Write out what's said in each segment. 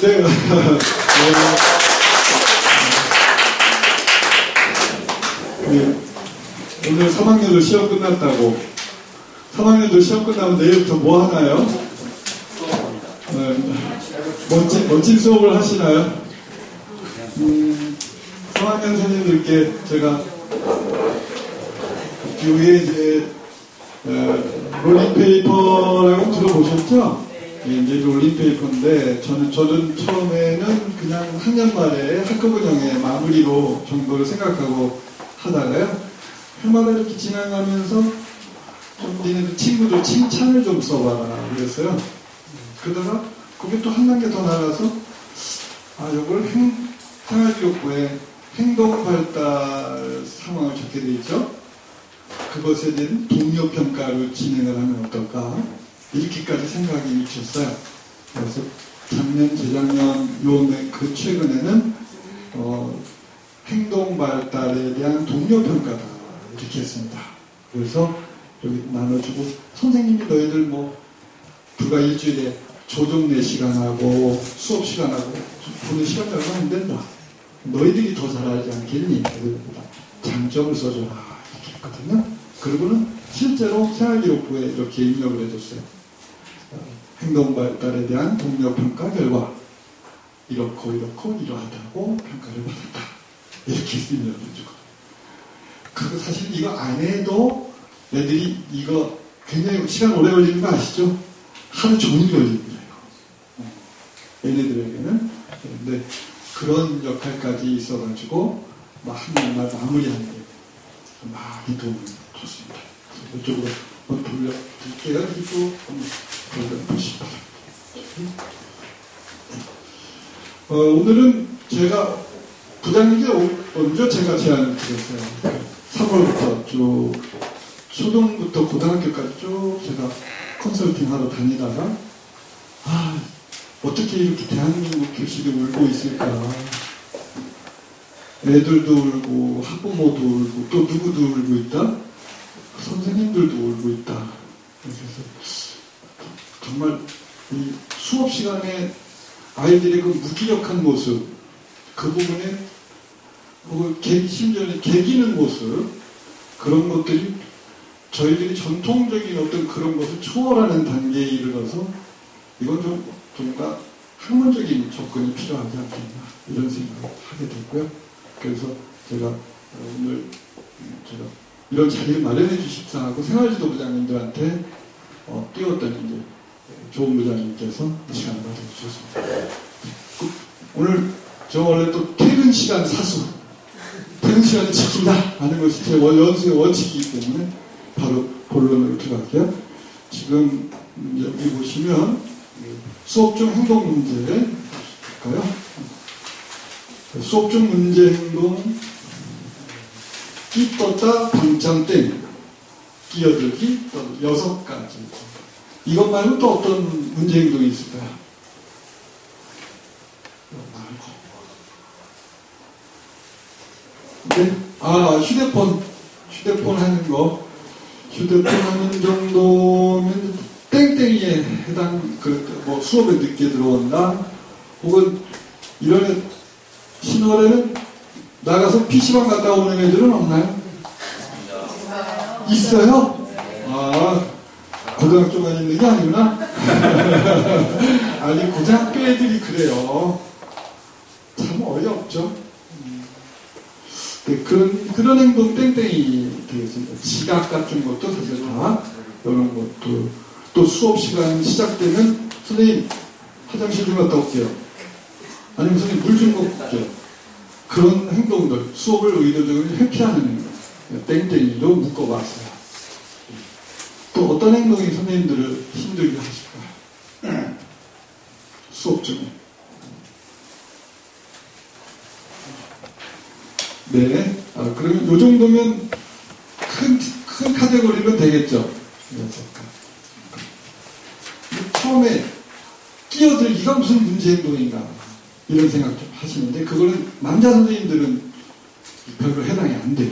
네. 오늘 3학년도 시험 끝났다고. 3학년도 시험 끝나면 내일부터 뭐 하나요? 멋진 수업을 하시나요? 3학년 선생님들께 제가 위에 이제 롤링페이퍼라고 들어보셨죠? 이제 롤링페이퍼인데 저는 처음에는 그냥 학년 말에 학급 운영의 마무리로 정도를 생각하고 하다가요, 해마다 이렇게 지나가면서 좀 니네들 친구들 칭찬을 좀 써봐라 그랬어요. 그러다가 그게 또 한 단계 더 나가서 이걸 생활기록부에 행동발달 상황을 적게 돼 있죠. 그것에 대한 동료평가로 진행을 하면 어떨까, 이렇게까지 생각이 미쳤어요. 그래서 작년, 재작년, 그 최근에는 행동발달에 대한 동료평가다 이렇게 했습니다. 그래서 여기 나눠주고, 선생님이 너희들 뭐 불과 일주일에 조정내 시간하고 수업 시간하고 보는 시간이 얼마 안 된다. 너희들이 더 잘하지 않겠니? 장점을 써줘라 이렇게 했거든요. 그리고는 실제로 생활기록부에 이렇게 입력을 해줬어요. 행동발달에 대한 동료평가 결과 이렇고 이러하다고 평가를 받았다 이렇게 입력을 해주고, 그거 사실 이거 안 해도 애들이 이거 굉장히 시간 오래 걸리는 거 아시죠? 하루 종일 걸리는 거예요. 얘네들에게는. 근데 그런 역할까지 있어가지고 한날 마무리하는 게 많이 도움을 줬습니다. 이쪽으로 한번 돌려드릴게요. 그리고 한번 돌려보시기 바랍니다. 오늘은 제가 부장님께 먼저 제가 제안을 드렸어요. 3월부터 쭉 초등부터 고등학교까지 쭉 제가 컨설팅 하러 다니다가 어떻게 이렇게 대한민국 교실이 울고 있을까. 애들도 울고 학부모도 울고 또 누구도 울고 있다. 선생님들도 울고 있다. 그래서 정말 이 수업 시간에 아이들의 그 무기력한 모습, 그 부분에 심지어는 개기는 모습, 그런 것들이 저희들이 전통적인 어떤 그런 것을 초월하는 단계에 이르러서 이건 좀 뭔가 학문적인 접근이 필요하지 않겠나 이런 생각을 하게 됐고요. 그래서 제가 오늘 이런 자리를 마련해 주십사 하고 생활지도부장님들한테 띄웠더니 이제 조은 부장님께서 이 시간을 가져주셨습니다. 오늘 저 원래 또 퇴근 시간 사수, 퇴근 시간을 지킨다 하는 것이 제 연수의 원칙이기 때문에 바로 본론으로 들어갈게요. 지금 여기 보시면 수업 중 행동 문제 볼까요? 수업 중 문제 행동, 끼 떴다, 방창 땡, 끼어들기, 또 6가지. 이것 말고 또 어떤 문제 행동이 있을까요? 네? 휴대폰 하는 거. 휴대폰 하는 정도면 땡땡이에 해당, 수업에 늦게 들어온다. 혹은 이런 신월에는 나가서 PC방 갔다 오는 애들은 없나요? 있어요? 고등학교만 있는 게 아니구나? 아니, 고등학교 애들이 그래요. 참 어이없죠? 네, 그런 행동 땡땡이 되겠습니다. 지각 같은 것도 사실 다, 이런 것도. 또 수업 시간 시작되면, 선생님, 화장실 좀 갔다 올게요. 아니면 선생님, 물 좀 먹고 올게요. 그런 행동들, 수업을 의도적으로 회피하는 행동. 땡땡이도 묶어봤어요. 또 어떤 행동이 선생님들을 힘들게 하실까요? 수업 중에. 네. 그러면 요 정도면 큰 카테고리로 되겠죠. 처음에 끼어들기가 무슨 문제 행동인가 이런 생각 좀 하시는데, 그거는 남자 선생님들은 별로 해당이 안 돼요.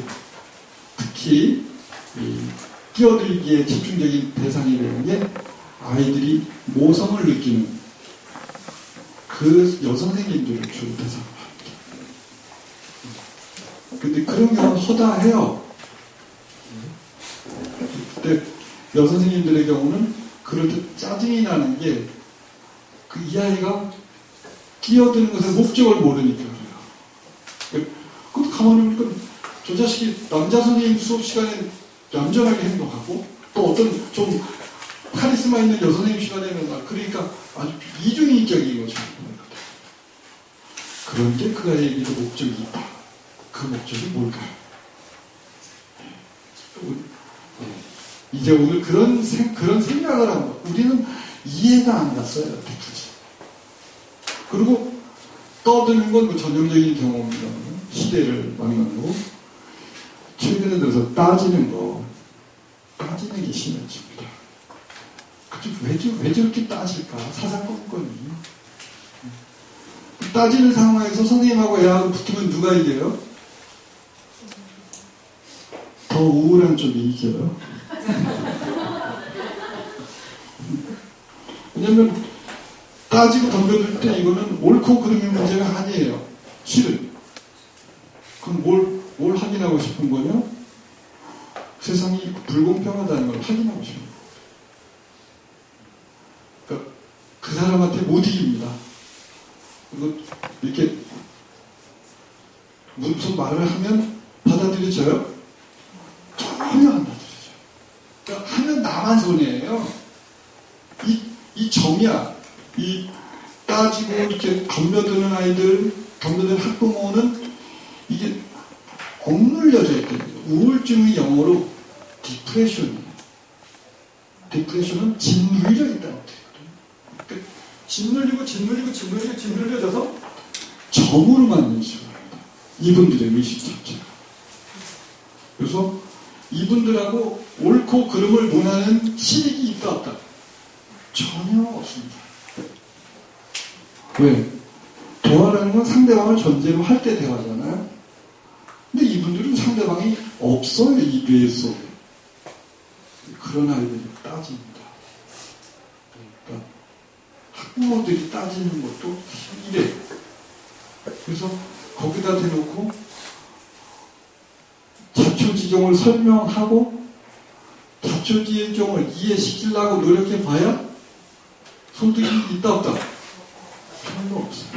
특히 이 끼어들기에 집중적인 대상이 되는 게 아이들이 모성을 느끼는 그 여선생님들을 주로 대상으로 합니다. 근데 그런 경우는 허다해요. 근데 여선생님들의 경우는 그럴 때 짜증이 나는 게 그 이 아이가 끼어드는 것의 목적을 모르니까 그래요. 그것도 가만히 보니까 저 자식이 남자 선생님 수업 시간에 얌전하게 행동하고 또 어떤 좀 카리스마 있는 여선생님 시간에는 막 그러니까 아주 이중인격인 거죠. 그런데 그 아이에게도 목적이 있다. 그 목적이 뭘까요? 이제 오늘 그런 생각을 하고 우리는 이해가 안 갔어요. 여태까지. 그리고 떠드는 건 뭐 전형적인 경험입니다. 시대를 막론하고 최근에 들어서 따지는 게 심해집니다. 왜 저렇게 따질까? 사사건건이. 따지는 상황에서 선생님하고 애하고 붙으면 누가 이겨요? 더 우울한 쪽이 이겨요. 왜냐면 따지고 덤벼들 때 이거는 옳고 그름의 문제가 아니에요. 실은. 그럼 뭘 확인하고 싶은 거냐? 세상이 불공평하다는 걸 확인하고 싶은 거예요. 그러니까 그 사람한테 못 이깁니다. 그리고 이렇게 무슨 말을 하면 받아들여져요? 전혀 안 받아들여져요. 그러니까 하면 나만 손해예요. 이 점이야. 이 따지고 이렇게 덤벼드는 아이들, 덤벼드는 학부모는 이게 억눌려져 있거든요. 우울증의 영어로 디프레션이에요. 디프레션은 짓눌려 있다는 뜻이거든요. 그러니까 짓눌려져서 점으로 만든 식으로 합니다. 이분들의 의식 자체가. 그래서 이분들하고 옳고 그름을 논하는 실익이 있다 없다? 전혀 없습니다. 왜? 대화라는 건 상대방을 전제로 할 때 대화잖아요. 근데 이분들은 상대방이 없어요. 이 뇌 속에. 그런 아이들이 따집니다. 그러니까 학부모들이 따지는 것도 이래. 그래서 거기다 대놓고 자초지종을 설명하고 자초지종을 이해시키려고 노력해봐야 소득이 있다 없다? 별로 없어요.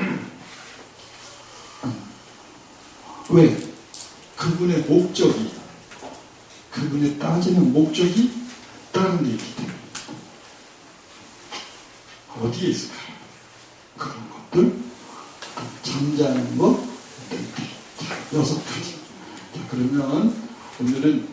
왜? 그분의 목적이, 그분의 따지는 목적이 다른 데 있기 때문에. 어디에 있을까요? 그런 것들, 잠자는 것, 자, 6가지. 자, 그러면 오늘은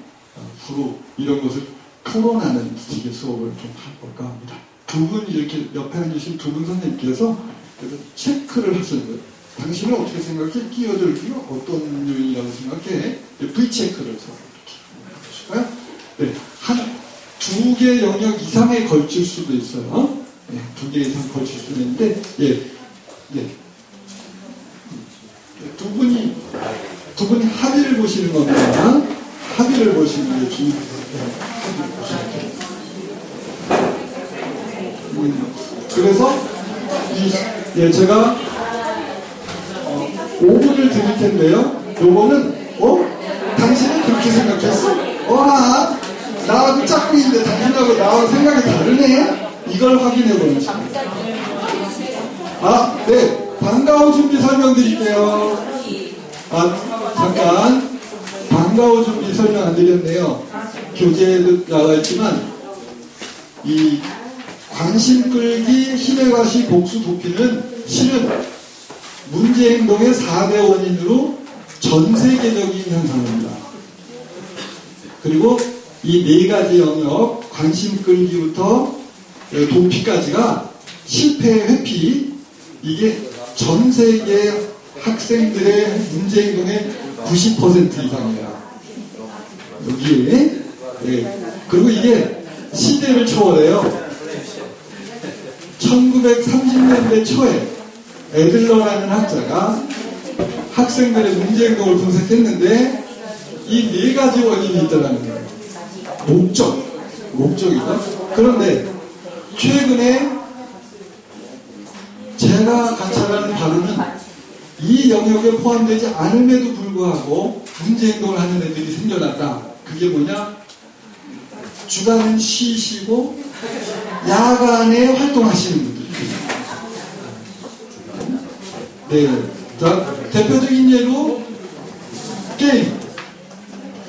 서로 이런 것을 토론하는 식의 수업을 좀 해볼까 합니다. 두 분 이렇게 옆에 앉으신 두 분 선생님께서 그래서 체크를 하시는 거예요. 당신은 어떻게 생각해? 끼어들기가 어떤 요인이라고 생각해? V체크를 서로 이렇게 해볼까요? 네. 두 개 영역 이상에 걸칠 수도 있어요. 네. 2개 이상 걸칠 수도 있는데, 예. 두 분이 합의를 보시는 겁니다. 합의를 보시는 게 중요해요. 합의를 보시는 게. 그래서 제가 5분을 드릴 텐데요. 요거는 당신은 그렇게 생각했어? 나하고 짝고 있는데 당신하고 나하고 생각이 다르네? 이걸 확인해보는 시간. 네. 방과후 준비 설명드릴게요. 잠깐. 방과후 준비 설명 안 드렸네요. 교재에도 나와있지만 이 관심 끌기, 힘의 과시, 복수, 도피는 실은 문제 행동의 4대 원인으로 전 세계적인 현상입니다. 그리고 이 4가지 영역, 관심 끌기부터 도피까지가 실패의 회피, 이게 전 세계 학생들의 문제 행동의 90% 이상이에요. 여기에. 그리고 이게 시대를 초월해요. 1930년대 초에 애들러라는 학자가 학생들의 문제 행동을 분석했는데 이 4가지 원인이 있다는 거예요. 목적이다. 그런데 최근에 제가 관찰하는 바로는 이 영역에 포함되지 않음에도 불구하고 문제 행동을 하는 애들이 생겨났다. 그게 뭐냐? 주간은 쉬시고 야간에 활동하시는 분들. 네. 자, 대표적인 예로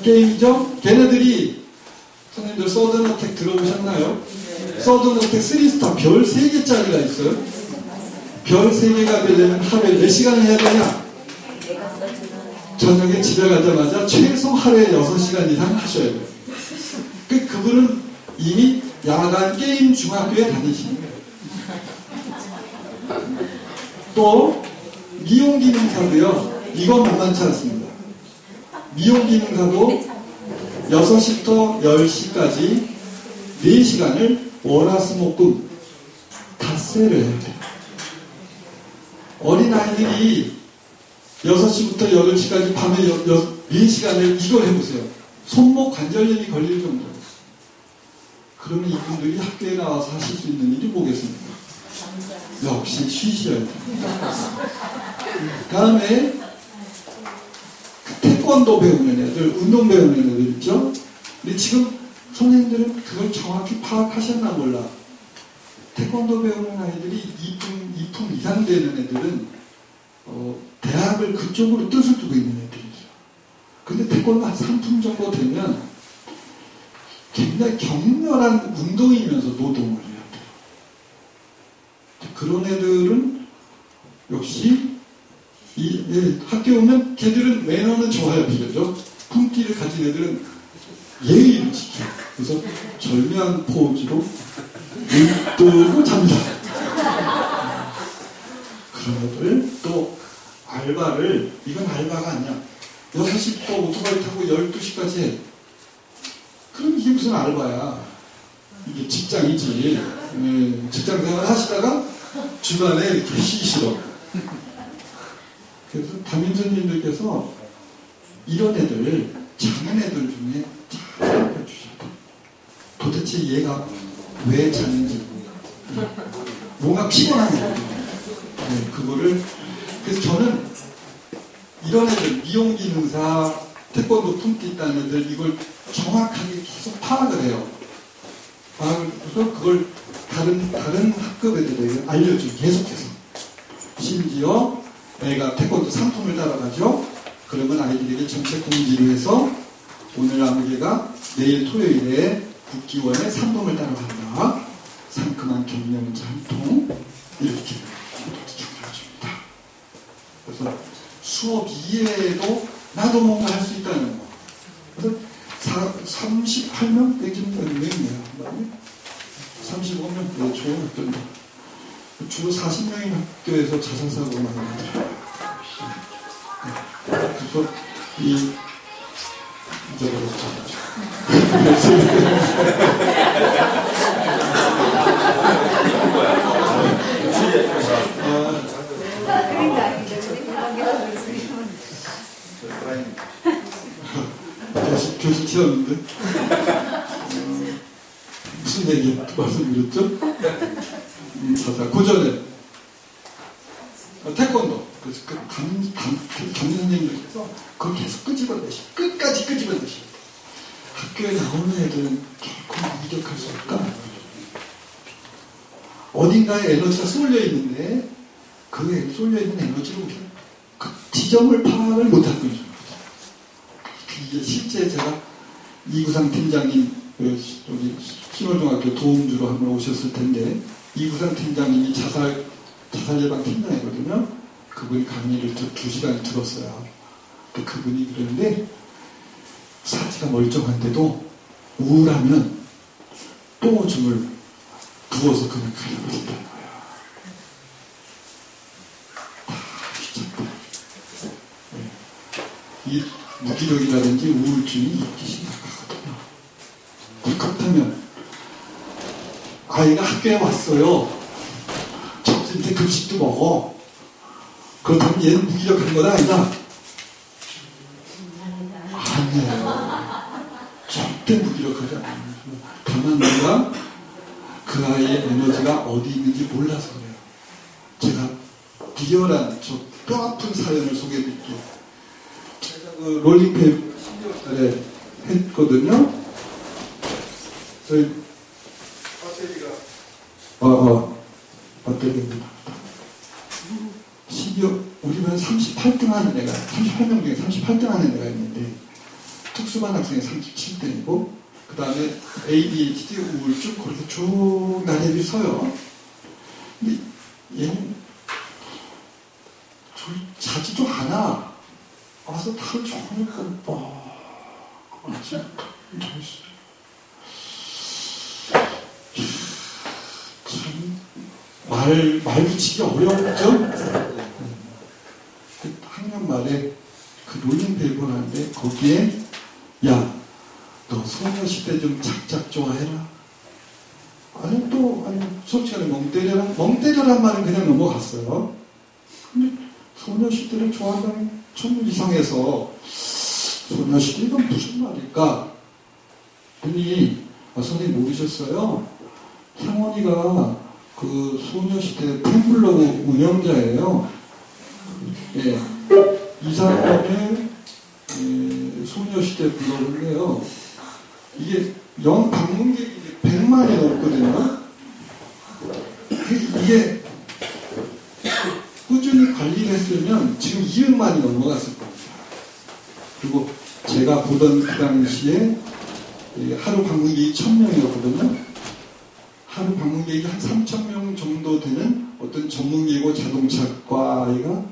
게임이죠? 걔네들이 선생님들 서든어택 들어보셨나요? 서든어택 3스타 별 3개짜리가 있어요. 별 3개가 되려면 하루에 몇 시간을 해야 되냐? 저녁에 집에 가자마자 최소 하루에 6시간 이상 하셔야 돼요. 그분은 이미 야간 게임 중학교에 다니시는 거예요. 또 미용기능사도요. 이건 만만치 않습니다. 미용기능사도 6시부터 10시까지 4시간을 월화수목금 닷새를 해야 돼요. 어린아이들이 6시부터 8시까지 밤에 4시간을 이걸 해보세요. 손목 관절염이 걸릴 정도로. 그러면 이분들이 학교에 나와서 하실 수 있는 일이 뭐겠습니까? 역시 쉬셔야 돼요. 다음에 태권도 배우는 애들, 운동 배우는 애들 있죠? 근데 지금 선생님들은 그걸 정확히 파악하셨나 몰라. 태권도 배우는 아이들이 2품 이상 되는 애들은 대학을 그쪽으로 뜻을 두고 있는 애들이죠. 근데 태권도 한 3품 정도 되면 굉장히 격렬한 운동이면서 노동을 해야 돼요. 그런 애들은 역시 학교에 오면 걔들은 매너는 좋아야 되겠죠. 품기를 가진 애들은 예의를 지켜요. 그래서 절묘한 포즈로 눈 뜨고 잠자. 그런 애들 또 알바를, 이건 알바가 아니야. 6시부터 오토바이 타고 12시까지 해. 그럼 이게 무슨 알바야. 이게 직장이지. 직장 생활 하시다가 주간에 이렇게 쉬시러. 그래서 담임선생님들께서 이런 애들, 작은 애들 중에 잘 알려주셔야 돼. 도대체 얘가 왜 자는지, 뭔가 피곤한 거예요. 네, 그거를. 그래서 저는 이런 애들, 미용기능사, 태권도 품기 있다는 애들, 이걸 정확하게 계속 파악을 해요. 파악을 해서 그걸 다른 학급 애들에게 알려주고 계속해서. 심지어 애가 태권도 상품을 따라가죠. 그러면 아이들에게 정책 공지를 해서 오늘 아무개가 내일 토요일에 국기원에 상품을 따라간다. 상큼한 격려문자 한 통 이렇게 정리해줍니다. 그래서 수업 이외에도 나도 뭔가 할 수 있다는 거. 그래서 38명? 지금 몇 명이에요? 35명? 네, 좋은 학교입니다. 주로 40명인 학교에서 자살사고가 많이 나더라고요. 그래서 잊어버렸죠. 교실 튀었는데 무슨 얘기 말씀드렸죠? 자자, 그 전에 태권도. 그래서 담임 선생님들께서 그걸 계속 끄집어내시, 끝까지 끄집어내시. 학교에 나오는 애들은 결코 무기력할 수 없다. 어딘가에 에너지가 쏠려 있는데 그 쏠려 있는 에너지를 우리가 그 지점을 파악을 못하고 있는 거죠. 이게 실제 제가 이구상 팀장님, 여기 신월중학교 도움주로 한번 오셨을 텐데, 이구상 팀장님이 자살 예방 팀장이거든요. 그분이 강의를 2시간 들었어요. 그분이 그러는데, 사지가 멀쩡한데도 우울하면 똥오줌을 부어서 그냥 가려버린다는 거야. 귀찮다. 네. 이 무기력이라든지 우울증이 이렇게 심각하거든요. 그렇다면 아이가 학교에 왔어요. 점심 때 급식도 먹어. 그렇다면 얘는 무기력한 건 아니다. 아니에요. 절대 무기력하지 않아요. 다만 내가 그 아이의 에너지가 어디 있는지 몰라서 그래요. 제가 리얼한 저 뼈아픈 사연을 소개해드릴게요. 제가 그 롤링페이퍼 12월달에 했거든요. 저희 배터리가 우리 반 38등 하는 애가 38명 중에 38등 하는 애가 있는데 특수반 학생이 37등이고 그 다음에 ADHD 우울증 그렇게 쭉 나래비 서요. 근데 얘는 자지도 않아. 와서 하루 종일 참 말 붙이기 어렵죠? 학년 말에 그 롤링페이퍼를 하는데 거기에 야, 너 소녀시대 좀 작작 좋아해라. 아니 솔직하게 멍 때려란 말은 그냥 넘어갔어요. 근데 소녀시대를 좋아한다는 좀 이상해서 소녀시대 이건 무슨 말일까? 분이 선생님 모르셨어요? 향원이가 그 소녀시대 팬블로그 운영자예요. 예. 이 사람의 소녀시대 블로그인데요. 이게 연 방문객이 100만이 넘거든요. 이게 꾸준히 관리를 했으면 지금 200만이 넘어갔을 겁니다. 그리고 제가 보던 그 당시에 하루 방문객이 1000명이었거든요. 하루 방문객이 한 3000명 정도 되는 어떤 전문기고 자동차과가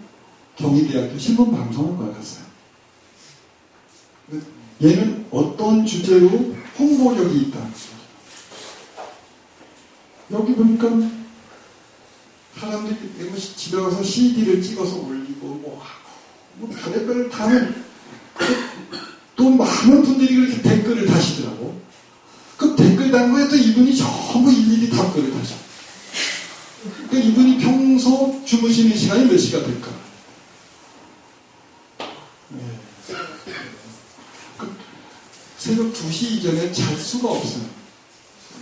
경희대학교 신문방송학과에 갔어요. 얘는 어떤 주제로 홍보력이 있다. 여기 보니까 사람들이 집에 가서 CD를 찍어서 올리고 별의별 다 하는 또 많은 분들이 그렇게 댓글을 다시더라고. 그 댓글 단 거에 또 이분이 전부 일일이 답글을 다셔. 그러니까 이분이 평소 주무시는 시간이 몇 시가 될까? 새벽 2시 이전에 잘 수가 없어요.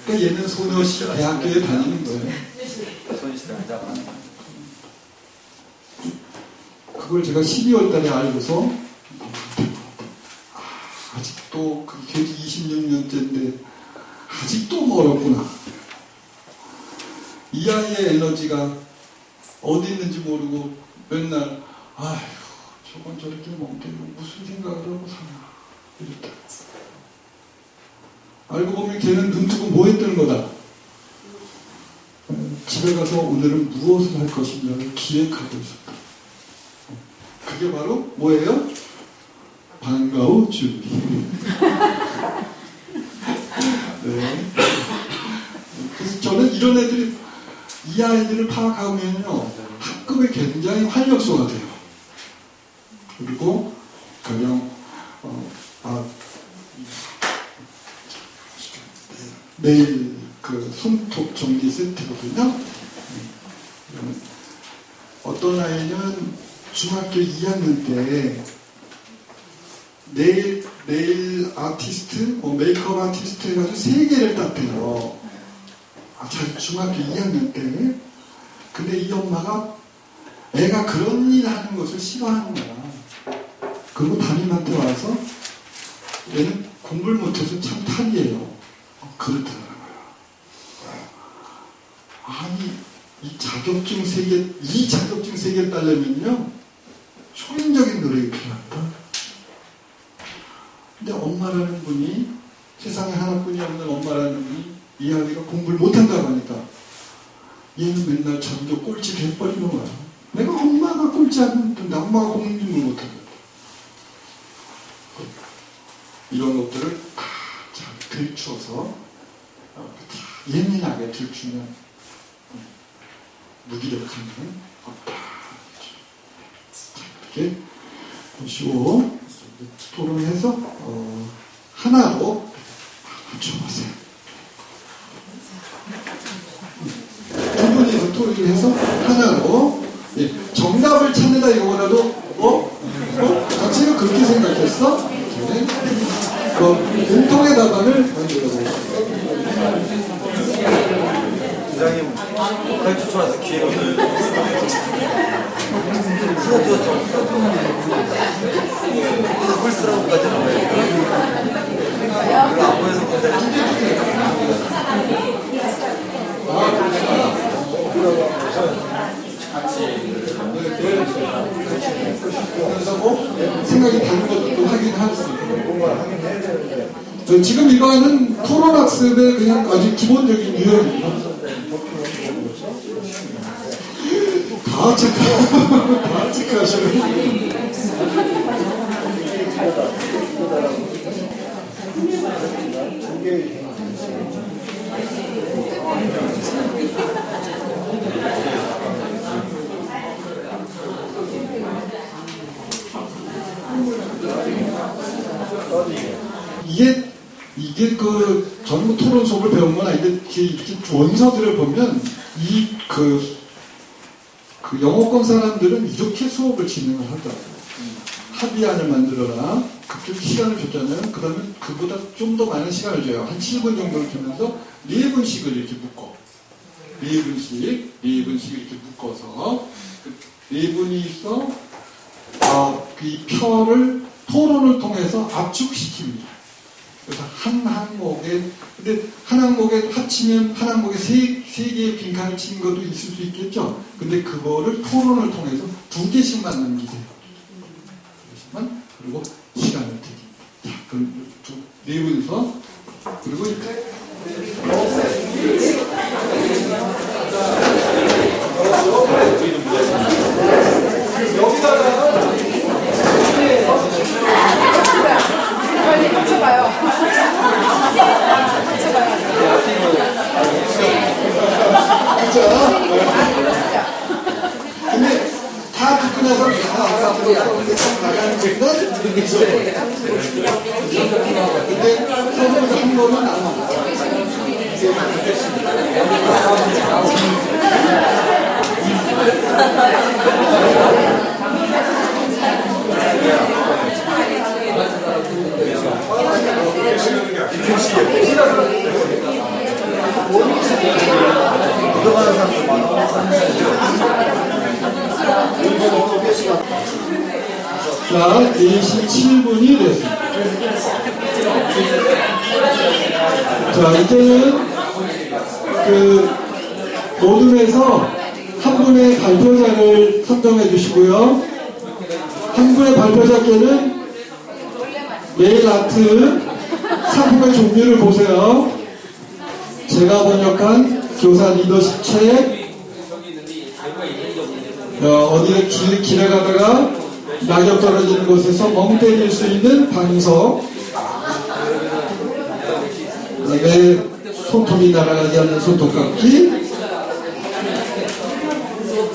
그러니까 얘는 소녀시 대학교에 다니는 거예요. 그걸 제가 12월 달에 알고서 아직도 그게 26년째인데 아직도 멀었구나. 이 아이의 에너지가 어디 있는지 모르고 맨날 아휴 저건 저렇게 멍때리고 무슨 생각을 하고 사나 이랬다. 알고 보면 걔는 눈 뜨고 뭐 했다는 거다. 집에 가서 오늘은 무엇을 할 것인가를 기획하고 있었다. 그게 바로 뭐예요? 방과후 준비. 네. 그래서 저는 이런 애들이 이 아이들을 파악하면요 학급에 굉장히 활력소가 돼요. 그리고 가령 내일 그 손톱 정리 세트거든요. 어떤 아이는 중학교 2학년 때 네일 아티스트, 메이크업 아티스트 해가지고 3개를 땄대요. 중학교 2학년 때. 근데 이 엄마가 애가 그런 일 하는 것을 싫어하는 거야. 그리고 담임한테 와서 얘는 공부를 못해서 참 탈이에요. 그렇더라고요. 아니, 이 자격증 3개를 따려면요, 초인적인 노력이 필요하다. 근데 엄마라는 분이, 세상에 하나뿐이 없는 엄마라는 분이 이 아이가 공부를 못한다고 하니까 얘는 맨날 점점 꼴찌를 해버리는 거야. 내가 엄마가 꼴찌하면 내 엄마가 공부를 못하거든. 이런 것들을 다 잘 들추어서 예민하게 들추면 무기력함은 없다. 이렇게 보시고 토론해서 하나로 맞춰보세요. 두 분이서 토론을 해서 하나로 정답을 찾는다 이거라도 자체가 그렇게 생각했어? 공통의 답안을 만들어보세요. 부장님 가르쳐 줘서 기회를 풀어줘. 답을 쓰라고까지는 왜? 그거 안 보여서 그런데. 그래서 뭐 생각이 다른 것도 확인할 수 있고 지금 이거는 토론학습의 그냥 아주 기본적인 유형이에요. 다 체크하시는 이게 그 전부 토론 수업을 배운 건 아닌데 이렇게 원서들을 보면 그 영어권 사람들은 이렇게 수업을 진행을 하더라고요. 합의안을 만들어라. 그쪽 시간을 줬잖아요. 그러면 그보다 좀 더 많은 시간을 줘요. 한 7분 정도를 주면서 4분씩을 이렇게 묶어. 4분씩 이렇게 묶어서 4분이서 이 표를 토론을 통해서 압축시킵니다. 그래서 한 항목에, 근데 한 항목에 합치면 한 항목에 세 개의 빈칸을 치는 것도 있을 수 있겠죠. 근데 그거를 토론을 통해서 2개씩만 남기세요. 2개씩만, 그리고 시간을 드립니다. 자, 그럼 4분이서, 그리고 여기다가 빨리 합쳐봐요. 근데 다 듣고 나서 나가는 것보다 근데 서로 한 거는 안 와요. 들어가는 사람들 많아. 자, 27분이 됐습니다. 자, 이제는 모둠에서 한 분의 발표자를 선정해 주시고요. 한 분의 발표자께는 네일 아트 상품의 종류를 보세요. 제가 번역한 교사 리더십 책, 어디에 길에 가다가 낙엽 떨어지는 곳에서 멍 때릴 수 있는 방석, 그다음에 손톱이 날아가지 않는 손톱깎이,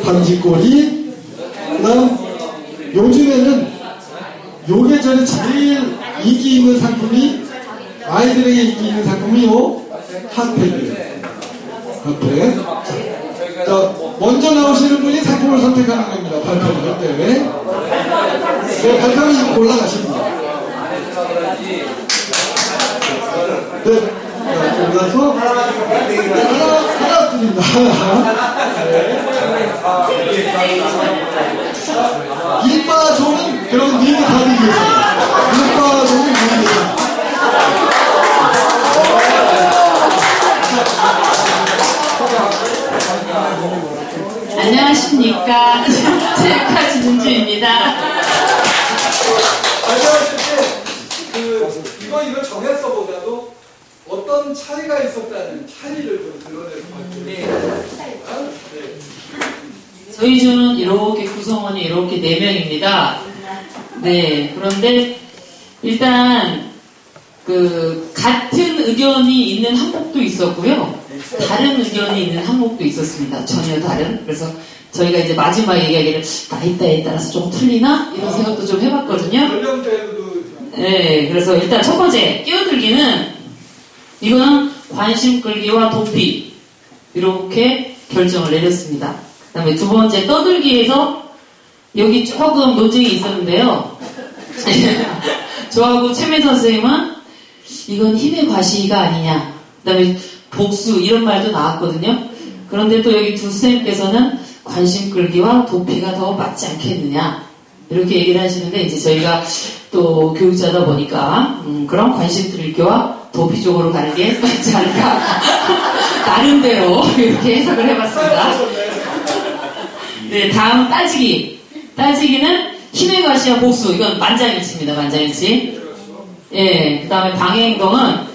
방지꼬리, 그다음 요즘에는 요게 전에 제일 인기 있는 상품이, 아이들에게 인기 있는 상품이 핫팩이에요. 핫팩. 자, 먼저 나오시는 분이 상품을 선택하는 겁니다. 발표를 할 때. 네, 발표는 골라가십니다. 네, 골라서 하나 드립니다. 일바조는 그럼 님이 다 드리겠습니다. 일바조는 님입니다. 안녕하십니까. 체육과 진주입니다. 발표하실 때 이걸 정했어보다도 어떤 차이가 있었다는 차이를 좀 드러내서 발표해주세요. 저희 조는 이렇게 구성원이 이렇게 4명입니다. 네, 그런데 일단 같은 의견이 있는 항목도 있었고요. 다른 의견이 있는 항목도 있었습니다. 전혀 다른. 그래서 저희가 이제 마지막 얘기하기를 나이대에 따라서 좀 틀리나? 이런 생각도 좀 해봤거든요. 연령대도. 네, 그래서 일단 첫 번째, 끼어들기는 이거는 관심 끌기와 도피. 이렇게 결정을 내렸습니다. 그 다음에 두 번째, 떠들기에서 여기 조금 논쟁이 있었는데요. 저하고 최민선 선생님은 이건 힘의 과시가 아니냐. 그 다음에 복수 이런 말도 나왔거든요. 그런데 또 여기 두 선생님께서는 관심 끌기와 도피가 더 맞지 않겠느냐 이렇게 얘기를 하시는데 이제 저희가 또 교육자다 보니까 그런 관심 끌기와 도피 쪽으로 가는 게 맞지 않을까 나름대로 이렇게 해석을 해봤습니다. 네, 다음 따지기. 따지기는 힘의 과시와 복수. 이건 만장일치입니다. 만장일치. 예, 그 다음에 방해 행동은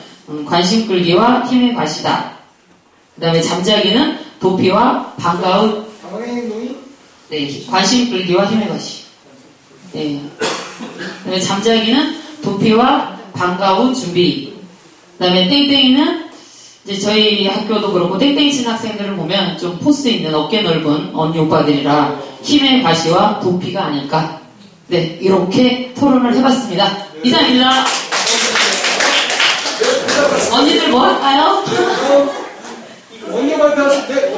관심 끌기와 힘의 과시다. 그 다음에 잠자기는 도피와 방과 후 방해 행동이 네, 관심 끌기와 힘의 과시. 네. 그 다음에 잠자기는 도피와 방과 후 준비. 그 다음에 땡땡이는 이제 저희 학교도 그렇고 땡땡이 친 학생들을 보면 좀 포스 있는 어깨 넓은 언니 오빠들이라 힘의 과시와 도피가 아닐까. 네, 이렇게 토론을 해봤습니다. 이상입니다. 언니들 뭐 할까요? 언니 발표하실 때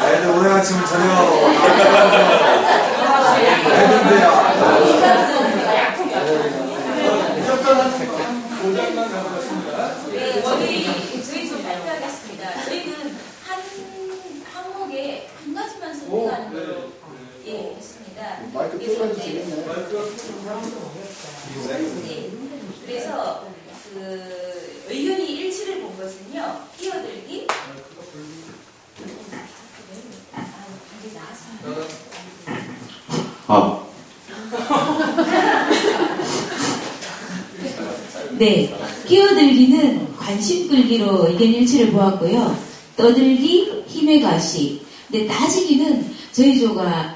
애들 오늘 아침을 저녁 애들인데요. 저희 좀 발표하겠습니다. 저희는 한 항목에 한 가지만 선택하는 걸로 예, 했습니다. 그래서 그 의견이 일치를 본 것은요. 끼어들기. 네, 끼어들기는 관심 끌기로 의견 일치를 보았고요. 떠들기, 힘의 가시. 근데 따지기는 저희 조가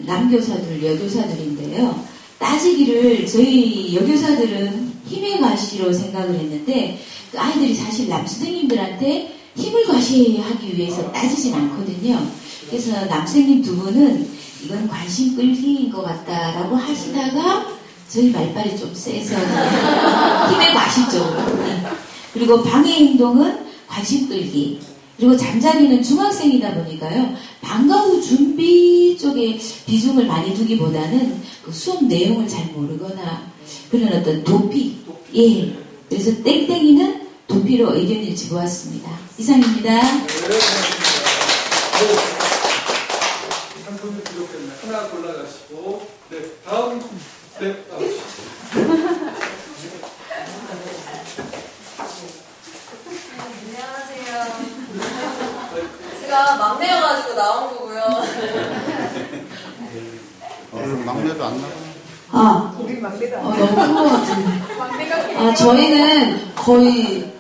남교사들, 여교사들인데요. 따지기를 저희 여교사들은 힘의 가시로 생각을 했는데 그 아이들이 사실 남선생님들한테 힘을 과시하기 위해서 따지진 않거든요. 그래서 남선생님 두 분은 이건 관심 끌기인 것 같다라고 하시다가 저희 말빨이 좀 세서 힘의 과시 쪽으로. 네. 그리고 방해 행동은 관심 끌기. 그리고 잠자리는 중학생이다 보니까요. 방과 후 준비 쪽에 비중을 많이 두기보다는 그 수업 내용을 잘 모르거나 그런 어떤 도피. 예. 그래서 땡땡이는 도피로 의견 일치 보았습니다. 이상입니다. 상품을 기록했네. 하나 골라가시고 네 다음 네. 안녕하세요. 제가 막내여가지고 나온 거고요. 오늘 막내도 안 나가. 아, 우리 막내가 너무 큰 것 같은데. 막내가 저희는 거의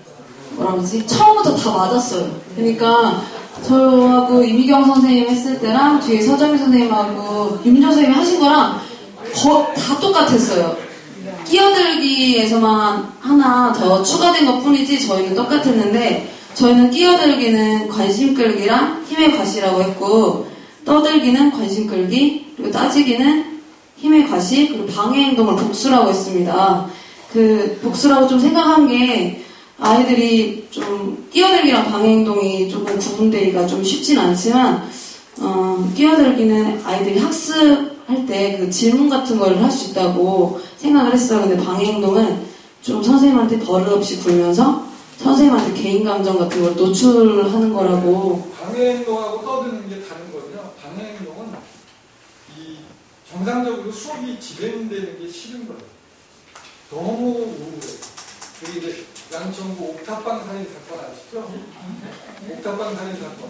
뭐라 그러지? 처음부터 다 맞았어요. 그러니까 저하고 이미경 선생님 했을 때랑 뒤에 서정희 선생님하고 윤민정 선생님이 하신 거랑 다 똑같았어요. 끼어들기에서만 하나 더 추가된 것 뿐이지 저희는 똑같았는데 저희는 끼어들기는 관심 끌기랑 힘의 과시라고 했고 떠들기는 관심 끌기 그리고 따지기는 힘의 과시 그리고 방해 행동을 복수라고 했습니다. 그 복수라고 좀 생각한 게 아이들이 좀 끼어들기랑 방해 행동이 조금 구분되기가 좀 쉽진 않지만 끼어들기는 아이들이 학습할 때 그 질문 같은 걸 할 수 있다고 생각을 했어요. 근데 방해 행동은 좀 선생님한테 버릇없이 굴면서 선생님한테 개인 감정 같은 걸 노출하는 거라고. 방해 행동하고 떠드는 게 다른 거거든요. 방해 행동은 이 정상적으로 수업이 진행되는 게 싫은 거예요. 너무 우울해. 그게 이제 양천구 옥탑방 살인 사건 아시죠? 옥탑방 살인 사건.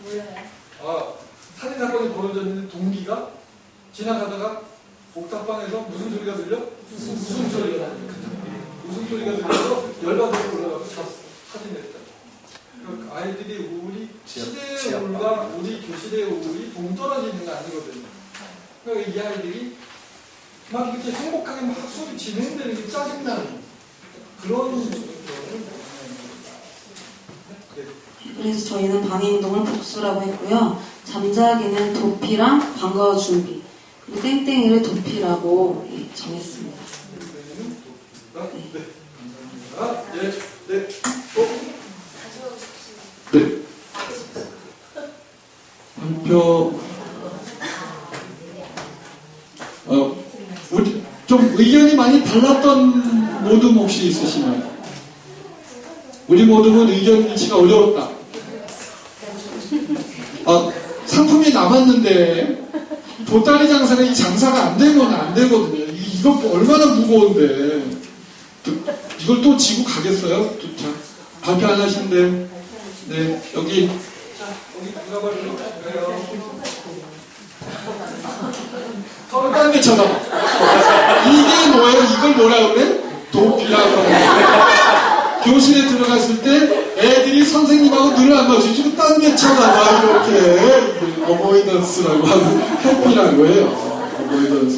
몰라요. 살인 사건이 벌어졌는데 동기가 지나가다가 옥탑방에서 무슨 소리가 들려? 무슨 소리가 무슨 소리가 들려서 열받아서 올라가서 사진 냈다. 그러니까 아이들이 우울이 시대의 우울과 우리 교실의 우울이 동떨어지는 게 아니거든요. 그러니까 이 아이들이 막 이렇게 행복하게 막 수업이 진행되는 게 짜증나는 그런 그래서 저희는 방해 행동을 복수라고 했고요. 잠자기는 도피랑 방과 준비. 그리고 땡땡이를 도피라고 정했습니다. 발표, 우리 좀 의견이 많이 달랐던 모둠 혹시 있으시나요? 우리 모둠은 의견 일치가 어려웠다. 상품이 남았는데 보따리 장사가 이 장사가 안 되면 안 되거든요. 이거 얼마나 무거운데 이걸 또 지고 가겠어요? 자, 발표 안 하시는데 네 여기 누가 발표할까요? 서로 딴 데 쳐다봐. 이게 뭐예요? 이걸 뭐라 그래? 도피라고 그래. 교실에 들어갔을 때 애들이 선생님하고 눈을 안 마주치고 딴 데 쳐다봐. 이렇게 어보이던스라고 하고 해피라고 해요. 어보이던스.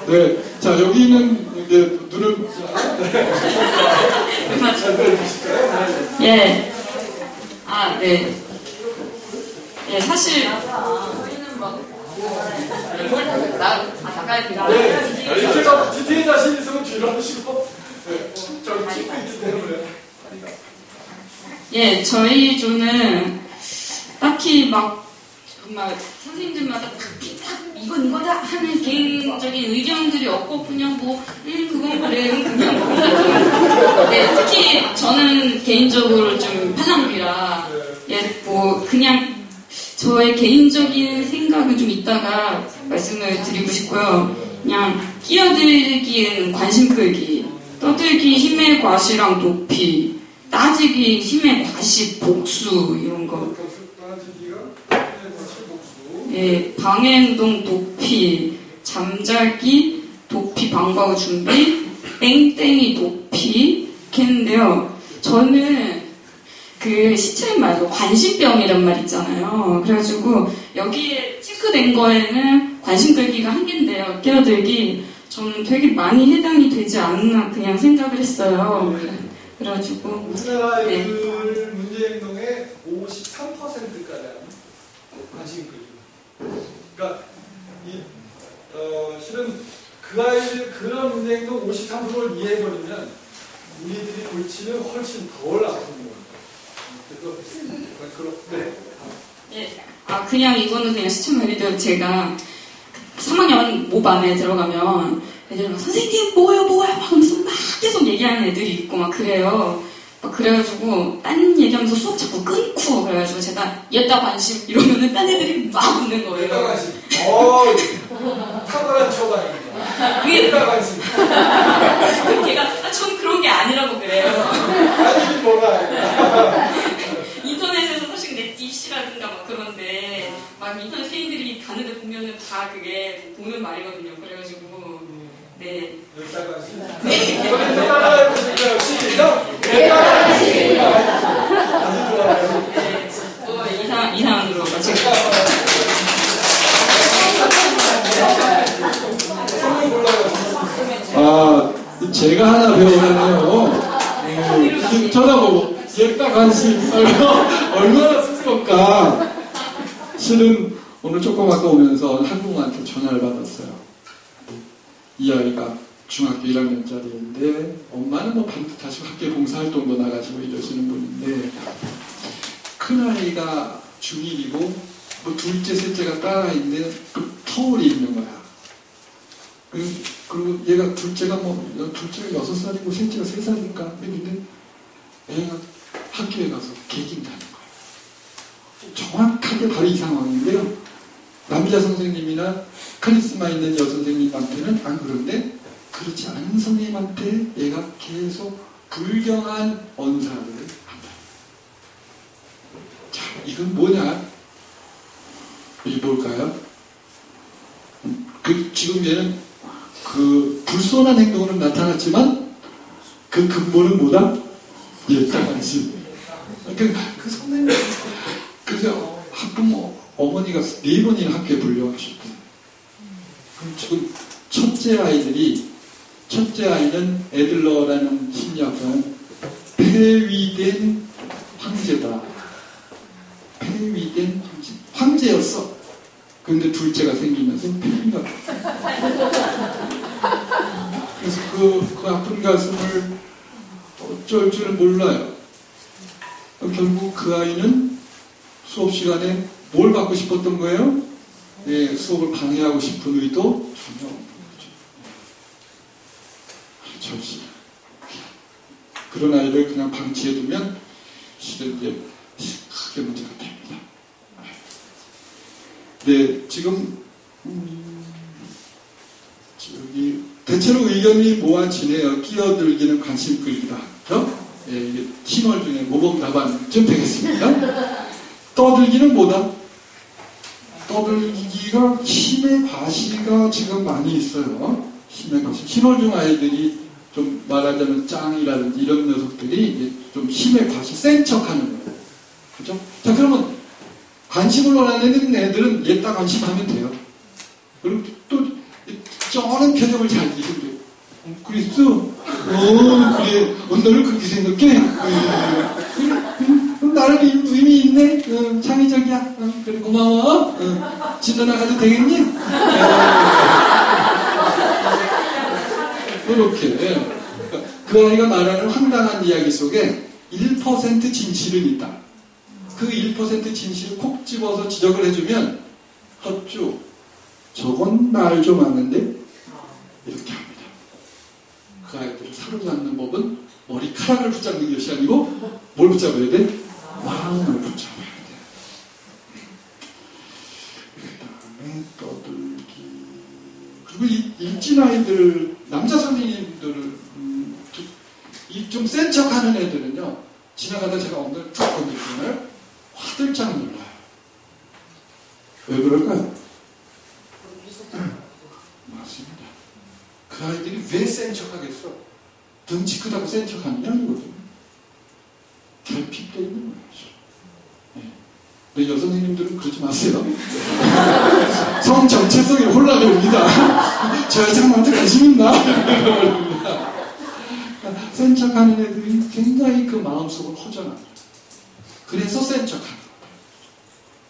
네, 자 여기는 이제 눈을 예. 네. 예, 사실 나가야 된다. 네, 제가 디테일 자신 있으면 뒤로 하시고 저기 찍고 있기 때문에. 예, 저희 조는 딱히 정말 선생님들마다 딱 이거다 하는 개인적인 의견들이 없고 그냥 그건 그래 그냥 네, 특히 저는 개인적으로 좀 팔랑귀라 그냥 저의 개인적인 생각은 좀 이따가 말씀을 드리고 싶고요. 그냥 끼어들기에는 관심 끌기, 떠들기 힘의 과시랑 도피, 따지기 힘의 과시, 복수 이런 거. 예, 방해행동 도피, 잠자기 도피 방과후 준비, 땡땡이 도피 이렇게했는데요. 저는 그 시체인 말고 관심병이란 말 있잖아요. 그래가지고 여기에 체크된 거에는 관심 끌기가 한 개인데요. 끼어들기 저는 되게 많이 해당이 되지 않나 그냥 생각을 했어요. 그래가지고 우리나라의 네. 그 문제행동의 53%가량 관심 끌기. 그러니까 실은 그 아이들 그런 문제행동 53%를 이해해버리면 우리들이 골치는 훨씬 덜 아픈 거예요. 그래서 네. 예. 그냥 이거는 그냥 시청자들도 제가 3학년 모반에 들어가면 애들이 막 선생님 뭐예요 막 하면서 막 계속 얘기하는 애들이 있고 막 그래요. 막 그래가지고 딴 얘기하면서 수업 자꾸 끊고 그래가지고 제가 얘다 관심 이러면은 딴 애들이 막 웃는 거예요. 얘다 관심. 탁월한 처방입니다. 얘다 관심. 걔가 전 그런 게 아니라고 그래요. 아니 뭐라. 인터넷에서 사실 넷디시라든가 막 그런데 막 인터넷 페이들이 가는데 보면은 다 그게 보는 말이거든요. 그래가지고 네. 얘다 관심. 네. 따라해보실까요? 시작. 얘다 관심. 아주 좋아요. 네. 이상으로 같이. 제가 하나 배우면요. 쳐다보고 얘다 관심 얼마나 쑥스럽까. 실은 오늘 조금 아까 오면서 한국한테 전화를 받았어요. 이 아이가 중학교 1학년짜리인데 엄마는 반듯하시고 학교 봉사활동도 나가시고 이러시는 분인데 큰아이가 중1이고 둘째 셋째가 따라있는데 터울이 있는 거야. 그리고 얘가 둘째가 둘째가 6살이고 셋째가 3살인가 했는데 애가 학교에 가서 개긴다는 거예요. 정확하게 바로 이 상황인데요. 남자 선생님이나 카리스마 있는 여선생님한테는 안 그런데 그렇지 않은 선생님한테 얘가 계속 불경한 언사를 한다. 자, 이건 뭐냐? 이게 뭘까요? 지금 얘는 불손한 행동으로 나타났지만 그 근본은 뭐다? 얘다 관심. 그 선생님 그래서 학부모 어머니가 4번이나 학교에 불려가셨고 그럼 지금 첫째 아이는 애들러라는 심리학자는 폐위된 황제다. 폐위된 황제였어. 근데 둘째가 생기면서 폐위가 그래서 그 아픈 가슴을 어쩔 줄을 몰라요. 결국 그 아이는 수업 시간에 뭘 받고 싶었던 거예요? 예, 수업을 방해하고 싶은 의도 전혀 없는 거죠. 절실. 그런 아이를 그냥 방치해두면 실은 이제 크게 문제가 됩니다. 네, 지금 저기 대체로 의견이 모아지네요. 끼어들기는 관심 끌기다. 그렇죠? 예, 이게 팀월 중에 모범 답안쯤 되겠습니다. 떠들기는 뭐다? 떠들기가 힘의 과시가 지금 많이 있어요. 힘의 과시. 신월 중 아이들이 좀 말하자면 짱이라든지 이런 녀석들이 이제 좀 힘의 과시, 센 척하는 거예요. 그렇죠? 자, 그러면 관심을 원하는 애들은 얘딱 관심하면 돼요. 그리고 또 쩌는 표정을 잘 이기면 그랬어? 그래. 너를 그렇게 생각해? 나름 의미 있네? 창의적이야. 그래, 고마워. 집에 나가도 되겠니? 그렇게. 그 아이가 말하는 황당한 이야기 속에 1% 진실은 있다. 그 1% 진실을 콕 집어서 지적을 해주면 헛주, 저건 말 좀 아는데? 이렇게 합니다. 그 아이들을 사로잡는 법은 머리카락을 붙잡는 것이 아니고 뭘 붙잡아야 돼? 마음을 붙잡아야 돼. 그 다음에 떠들기. 그리고 이 일진 아이들, 남자 선생님들을 이 좀 센 척하는 애들은요, 지나가다 제가 엉덩이를 쭉 건드리잖아요. 화들짝 놀라요. 왜 그럴까요? 맞습니다. 그 아이들이 왜 센 척하겠어? 덩치 크다고 센 척하느냐 이거거든요. 결핍되어 있는 거죠. 네. 근데 여선생님들은 그러지 마세요. 성 정체성이 혼란이 옵니다. 저 여자한테 관심 있나? 센 척하는 애들이 굉장히 그 마음속을 허전합니다. 그래서 센 척하는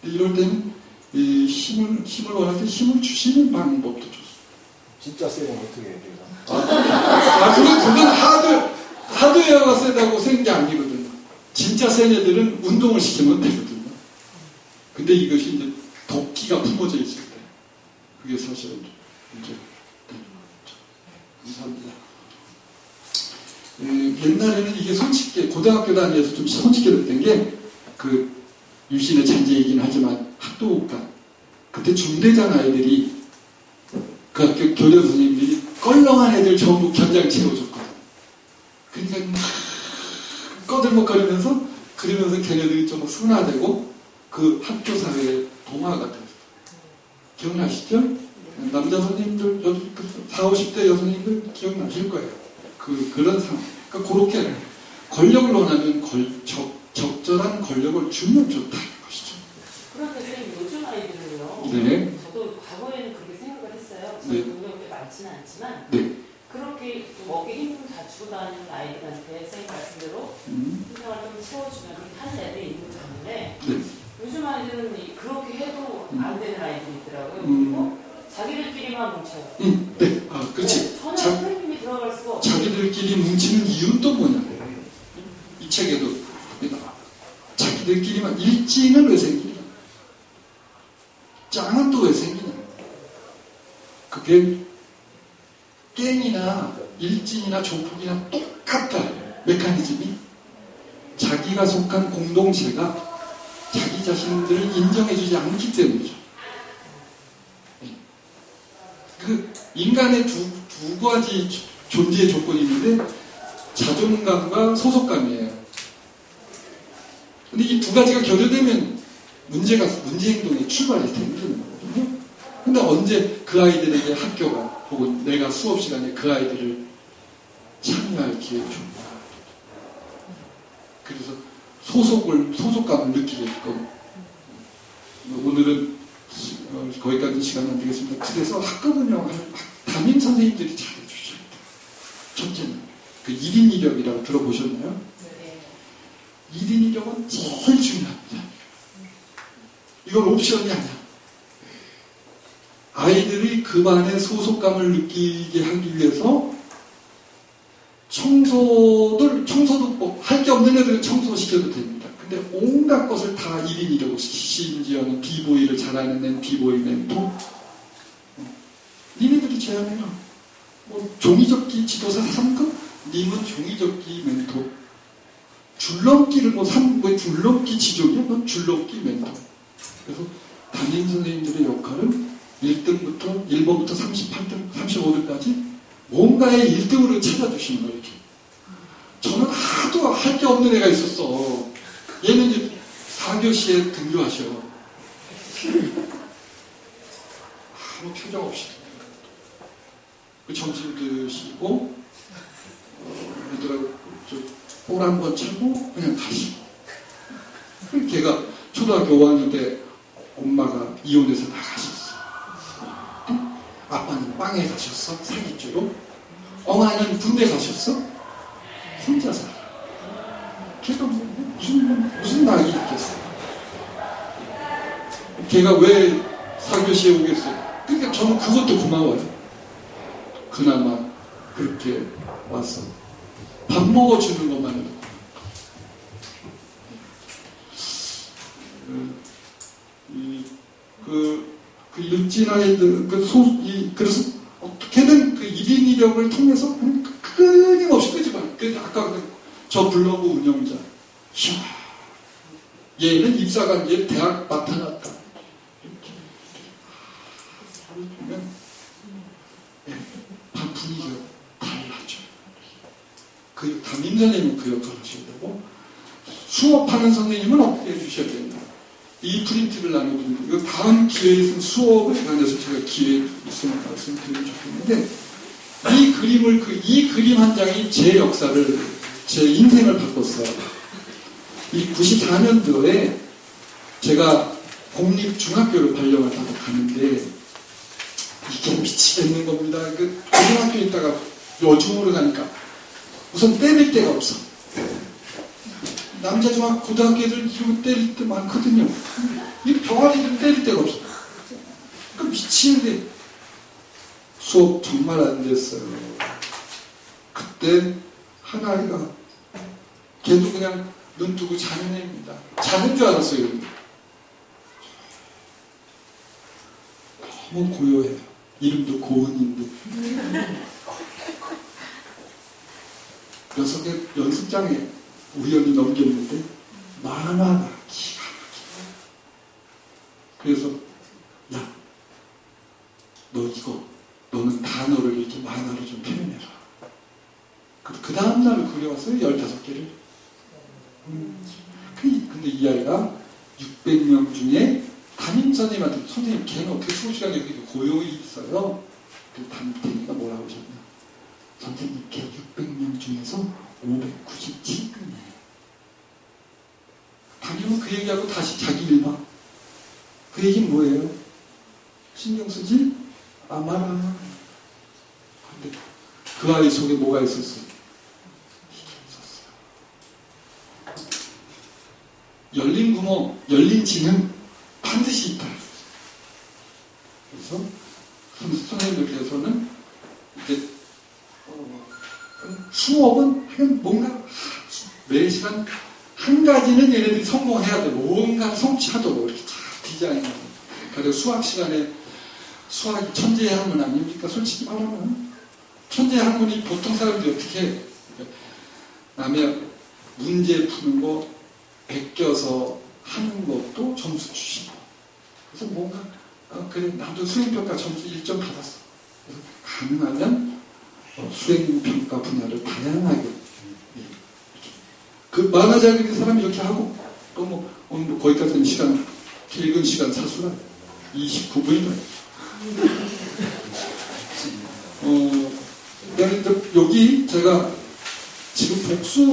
거예요. 이럴 때는 이 힘을 원할 때 힘을 주시는 방법도 좋습니다. 진짜 세면 어떻게 해요? 그건 하드웨어가 세다고 센 게 아니거든요. 진짜 센 애들은 운동을 시키면 되거든요. 근데 이것이 이제 도끼가 품어져 있을 때, 그게 사실은 문제가 되는 거죠. 감사합니다. 옛날에는 이게 손쉽게, 고등학교 다니면서 좀 손쉽게 됐던 게, 그, 유신의 잔재이긴 하지만 학도국단, 그때 중대장 아이들이 그 학교 교장 선생님들이 껄렁한 애들 전부 견장 채워줬거든. 그러니까 막 꺼들먹거리면서 그러면서 걔네들이 좀 순화되고 그 학교 사회의 동화가 됐어요. 기억나시죠? 남자 선생님들, 40, 50대 여선생님들 기억나실 거예요. 그런 상황. 그러니까 그렇게 권력을 원하면 적절한 권력을 주면 좋다는 것이죠. 그런데 선생님, 요즘 아이들은요. 네. 저도 과거에는 그렇게 생각을 했어요. 네. 능력이 많지는 않지만 네. 그렇게 좀 어깨 힘 좀 갖추고 다니는 아이들한테 선생님 말씀대로 생각을 좀 채워주면 그렇게 하는 애들이 있는 반면에 네. 요즘 아이들은 그렇게 해도 안 되는 아이들이 있더라고요. 그리고 자기들끼리만 뭉쳐요. 네. 아, 그렇지. 전혀 선생님이 들어갈 수가 없어요. 자기들끼리 뭉치는 이유는 또 뭐냐? 이 책에도 나와. 자기들끼리만. 일진은 왜 생기냐? 짱은 또 왜 생기냐? 그게 깽이나 일진이나 조폭이나 똑같다. 메커니즘이. 자기가 속한 공동체가 자기 자신들을 인정해주지 않기 때문이죠. 그 인간의 두 가지 존재의 조건이 있는데 자존감과 소속감이에요. 근데 이 두 가지가 결여되면 문제 행동의 출발이 되는 거거든요. 근데 언제 그 아이들에게 학교가 혹은 내가 수업 시간에 그 아이들을 참여할 기회를 줍니다. 그래서 소속감을 느끼게끔. 오늘은 거기까지 시간은 안 되겠습니다. 그래서 학급운영 담임 선생님들이 잘해주셔야 돼요. 첫째는 그 1인 2력이라고 들어보셨나요? 네. 1인 2력은 제일 중요합니다. 이건 옵션이 아니야. 아이들이 그 반에 소속감을 느끼게 하기 위해서 청소도 뭐 할 게 없는 애들은 청소시켜도 됩니다. 근데 온갖 것을 다 1인이라고 심지어는 비보이를 잘하는 애는 비보이 멘토. 니네들이 제안해라. 뭐 종이접기 지도사 3급? 님은 종이접기 멘토. 줄넘기를 뭐 줄넘기 지존이야? 넌 줄넘기 멘토. 그래서 담임 선생님들의 역할은 1등부터 1번부터 38등, 35등까지 뭔가의 1등으로 찾아주시는 거예요. 이렇게. 저는 하도 할 게 없는 애가 있었어. 얘는 이제 4교시에 등교하셔. 아무 표정 없이. 그 점심 드시고, 얘들하고 볼 한번 차고, 그냥 가시고. 걔가 초등학교 5학년 때 엄마가 이혼해서 나가셨어. 아빠는 빵에 가셨어? 사기죄로? 엄마는 군대 가셨어? 혼자 살아. 걔가 무슨 낙이 있겠어? 걔가 왜 사교시에 오겠어요? 그러니까 저는 그것도 고마워요. 그나마 그렇게 와서 밥 먹어주는 것만 해도 그 일진 아이들, 그래서 어떻게든 그 1인 이력을 통해서 끊임없이 끄지만, 아까 저 블로그 운영자, 얘는 입사간 얘 대학 맡아놨다. 이렇게 보면, 다 분위기가 달라져. 그 담임 선생님은 그 역할을 하셔야 되고, 수업하는 선생님은 어떻게 해주셔야 되나. 이 프린트를 나눠드리고, 이거 다음 기회에 있으면 수업에 관해서 제가 기회 있으면 말씀드리면 좋겠는데, 이 그림 한 장이 제 역사를, 제 인생을 바꿨어요. 이 94년도에 제가 공립중학교를 발령을 받아 가는데, 이게 미치겠는 겁니다. 그 고등학교에 있다가 여중으로 가니까, 우선 때릴 데가 없어. 남자 중학 고등학교 애들 이러고 때릴 때 많거든요. 이 병아리들 때릴 데가 없어. 그 미치는데 수업 정말 안 됐어요. 그때 한 아이가 걔도 그냥 눈 뜨고 자는 애입니다. 자는 줄 알았어요. 너무 고요해요. 이름도 고은인데. 녀석의 연습장에 우연히 넘겼는데 만화가 기가 막히다. 그래서 야, 너는 단어를 이렇게 만화로 좀 표현해라. 그 다음날 그려왔어요. 15개를. 근데 이 아이가 600명 중에 담임선생님한테, 선생님 걔는 어떻게 수업 시간에 이렇게 고요히 있어요? 그 담임선생님가 뭐라고 하셨냐? 선생님 걔 600명 중에서 597등이에요. 담임은 그 얘기하고 다시 자기 일 봐. 그 얘기는 뭐예요? 신경 쓰지? 마라. 근데 그 아이 속에 뭐가 있었어요? 이게 있었어요. 열린 구멍, 열린 지는 반드시 있다. 그래서 선생님들께서는 이제 수업은 뭔가 매 시간 한 가지는 얘네들이 성공해야 되고 뭔가 성취하도록 이렇게 잘 디자인하고. 그래서 수학 시간에 수학이 천재의 학문 아닙니까? 솔직히 말하면 천재의 학문이 보통 사람들이 어떻게 해? 남의 문제 푸는 거 베껴서 하는 것도 점수 주시고. 그래서 뭔가 그래 나도 수행평가 점수 1점 받았어. 그래서 가능하면 수행평가 분야를 다양하게. 그 만화 잘 그리는 사람이 이렇게 하고, 또 오늘 거기까지는 시간, 읽은 시간 사수라 29분이다. 여기 제가 지금 복수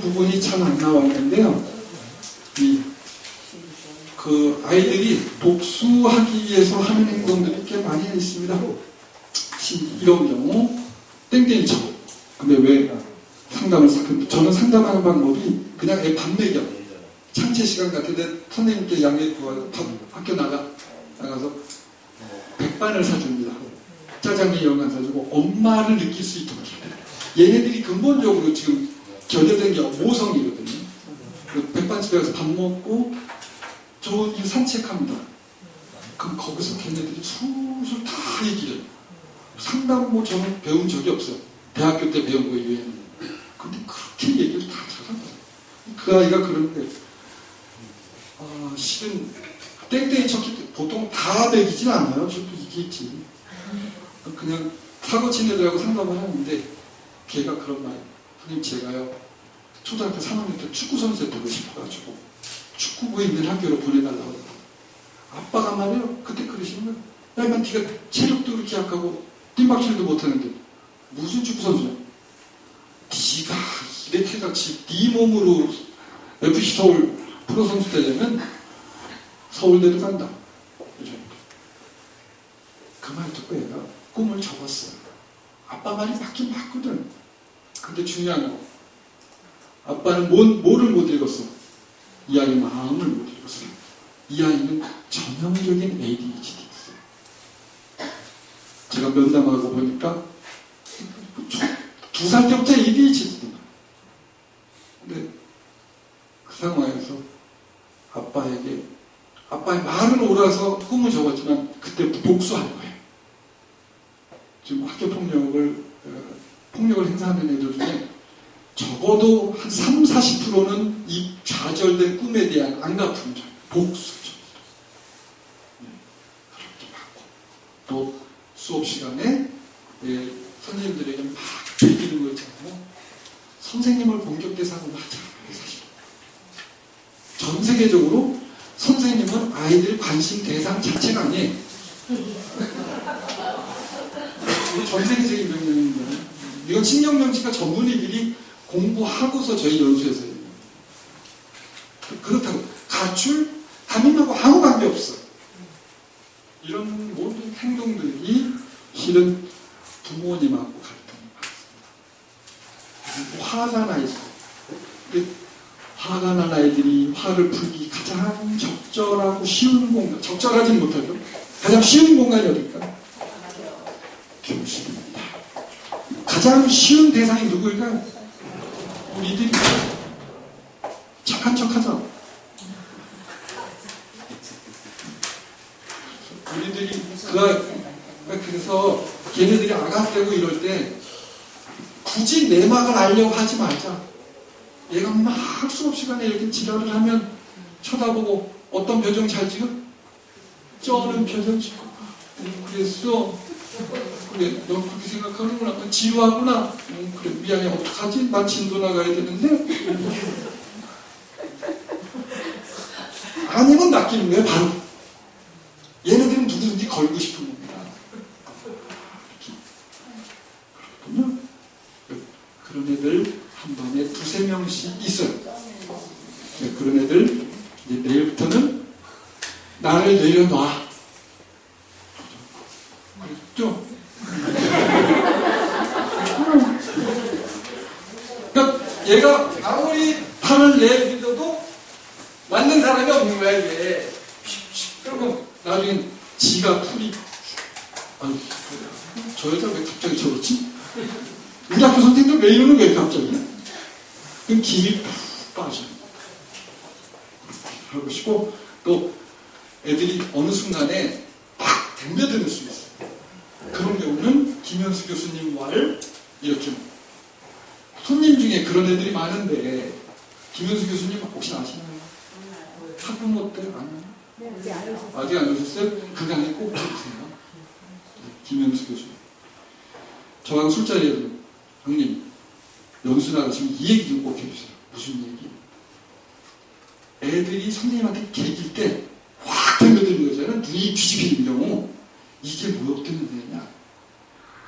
부분이 잘 안 나와 있는데요. 그 아이들이 복수하기 위해서 하는 행동들이 꽤 많이 있습니다. 이런 경우, 땡땡이 쳐. 근데 왜 저는 상담하는 방법이 그냥 애 밥 먹여. 창체 시간 같은데 선생님께 양해 구하고 학교 나가서 백반을 사줍니다. 짜장면 이런 거 사주고 엄마를 느낄 수 있도록 해야 돼요. 얘네들이 근본적으로 지금 결여된 게 모성이거든요. 백반집에 가서 밥 먹고 저기 산책합니다. 그럼 거기서 걔네들이 술술 다 얘기해요. 상담 뭐 저는 배운 적이 없어요. 대학교 때 배운 거 이외에는. 근데 그렇게 얘기를 다 잘한다. 그 아이가 그런데 실은 땡땡이 쳤기 때문에 보통 다 먹이진 않아요. 저도 이기겠지. 그냥 사고 친 애들하고 상담을 하는데 걔가 그런 말. 선생님 제가요 초등학교 3학년 때 축구선수에 되고 싶어가지고 축구부에 있는 학교로 보내달라고 했다. 아빠가 말이요 그때 그러시는 거예요. 야 이만 네가 체력도 그렇게 약하고 뜀박질도 못하는데 무슨 축구선수냐. 네가 이렇게같이 네 몸으로 FC 서울 프로선수 되려면 서울대도 간다. 그 말 듣고 얘가 꿈을 접었어요. 아빠 말이 맞긴 맞거든. 근데 중요한 거 아빠는 뭐를 못 읽었어? 이 아이 마음을 못 읽었어. 이 아이는 전형적인 ADHD였어요. 제가 면담하고 보니까 2살 때부터 ADHD더만. 근데 그 상황에서 아빠의 말은 옳아서 꿈을 접었지만 그때 복수한 거예요. 지금 학교 폭력을 행사하는 애들 중에 적어도 한 30-40%는 이 좌절된 꿈에 대한 안갚음절, 복수죠. 그렇게 받고 또 수업 시간에 선생님들에게 막 배기는 거 있잖아요. 선생님을 공격 대상으로 하잖아요. 사실 전 세계적으로 선생님은 아이들 관심 대상 자체가 아니에요. 전 세계적인 명령입니다. 이건 신경정치과 전문의들이 공부하고서 저희 연수에서 해요. 그렇다고 가출, 담임하고 아무 관계없어. 이런 모든 행동들이 실은 부모님하고 갈등이 많습니다. 화가 나 있어요. 화가 난 아이들이 화를 풀기 가장 적절하고 쉬운 공간, 적절하진 못하죠. 가장 쉬운 공간이 어딜까? 교실입니다. 가장 쉬운 대상이 누구일까요? 우리들이 착한 척 하자. 우리들이 그래서 걔네들이 아가되고 이럴 때 굳이 내막을 알려고 하지 말자. 얘가 막 수업 시간에 이렇게 지랄을 하면 쳐다보고 어떤 표정 잘 찍어? 쩌는 표정 찍고 그랬어. 그래 너 그렇게 생각하는구나. 지루하구나. 그래 미안해 어떡하지? 나 진도 나가야 되는데 아니면 낚이는 거야 바로. 얘네들은 누구든지 걸고 싶은 겁니다. 그렇군요. 그런 애들 한 번에 2-3명씩 있어요. 네, 그런 애들 이제 내일부터는 나를 내려놔. 그렇죠? 그러니까 얘가 아무리 판을 내밀어도 맞는 사람이 없는 거야 이게. 그러면 나중에 지가 풀이 아니 저 여자 왜 갑자기 저렇지? 우리 학교 선생님들 왜 이러는 거예요 갑자기? 그럼 기이 푹 빠져. 하고 싶고 또 애들이 어느 순간에 팍 덤벼드는 수 있어요. 그런 경우는 김현수 교수님 말 이렇게 손님 중에 그런 애들이 많은데 김현수 교수님 혹시 아시나요? 학부모 때 아니요? 아직 안 오셨어요? 그 강의 꼭 들으세요. 김현수 교수님. 저랑 술자리에도 형님 연수 나가시면 이 얘기 좀 꼭 해주세요. 무슨 얘기? 애들이 선생님한테 개길 때 확 덤벼드는 거잖아요. 눈이 뒤집히는 경우 이게 뭐 때문에 되냐?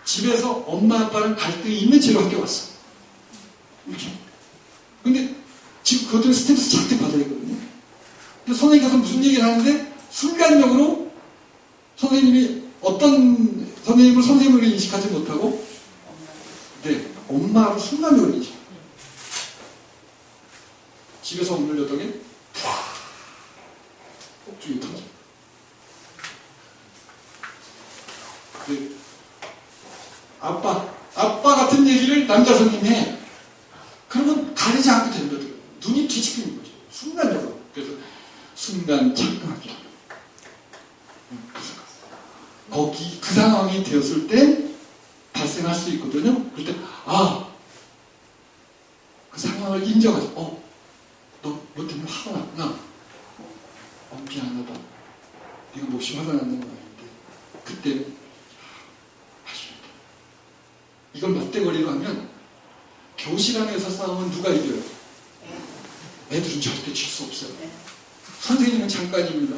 집에서 엄마 아빠랑 갈등이 있는 채로 학교 왔어. 그렇죠? 근데 지금 그것들은 스트레스 잔뜩 받아야 되거든요. 근데 선생님이 가서 무슨 얘기를 하는데 순간적으로 선생님이 어떤 선생님을 선생님으로 인식하지 못하고 네, 엄마로 순간적으로 인식. 집에서 억눌렸더니 폭죽이 터져. 네. 아빠 같은 얘기를 남자 선생님이 해. 그러면 가리지 않고 덤벼들어요. 눈이 뒤집히는 거죠. 순간적으로. 그래서 순간 착각하기. 거기 그 상황이 되었을 때 발생할 수 있거든요. 그럴 때 그 상황을 인정하죠. 너 때문에 화가 났구나. 미안하다. 네가 몹시 화가 났는 거 아닌데 그때는 아쉽다. 이걸 맞대거리로 하면 교실 안에서 싸우면 누가 이겨요? 애들은 절대 질 수 없어요. 선생님은 잠깐입니다.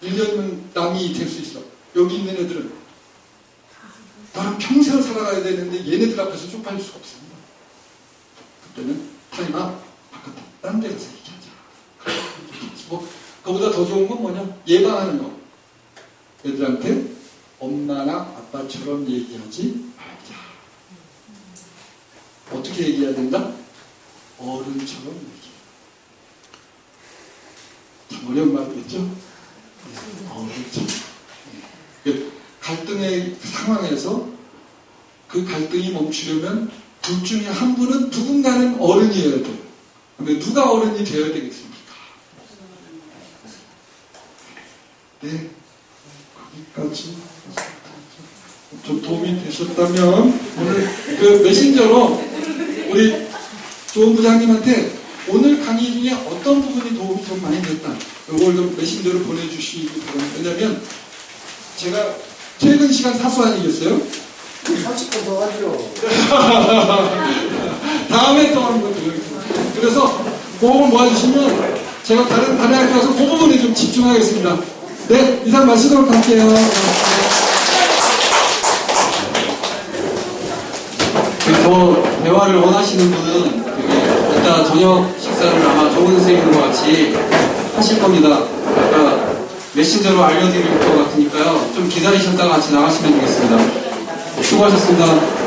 1년이면 남이 될 수 있어. 여기 있는 애들은 나랑 평생을 살아가야 되는데 얘네들 앞에서 쪽팔릴 수가 없습니다. 그때는 타임아웃, 바깥에 딴 데 가서 얘기하자. 그보다 더 좋은 건 뭐냐? 예방하는 거. 애들한테 엄마나 아빠처럼 얘기하지 말자. 어떻게 얘기해야 된다? 어른처럼 얘기해. 참 어려운 말이겠죠? 어른처럼. 갈등의 상황에서 그 갈등이 멈추려면 둘 중에 한 분은 누군가는 어른이어야 돼요. 근데 누가 어른이 되어야 되겠습니까? 네, 거기까지 좀 도움이 되셨다면 오늘 그 메신저로 우리 조은 부장님한테 오늘 강의 중에 어떤 부분이 도움이 좀 많이 됐다. 이걸 좀 메신저로 보내주시기 바랍니다. 왜냐면 제가 최근 시간 사수 아니겠어요? 30분 더 하죠. 다음에 또 한번 드리겠습니다. 그래서 그 부분 모아주시면 제가 다른 학교 가서 그 부분에 좀 집중하겠습니다. 네, 이상 마치도록 할게요. 더 대화를 원하시는 분은 이따 저녁 식사를 아마 조은 선생님과 같이 하실 겁니다. 그러니까 메신저로 알려드릴 것 같으니까요. 좀 기다리셨다가 같이 나가시면 되겠습니다. 수고하셨습니다.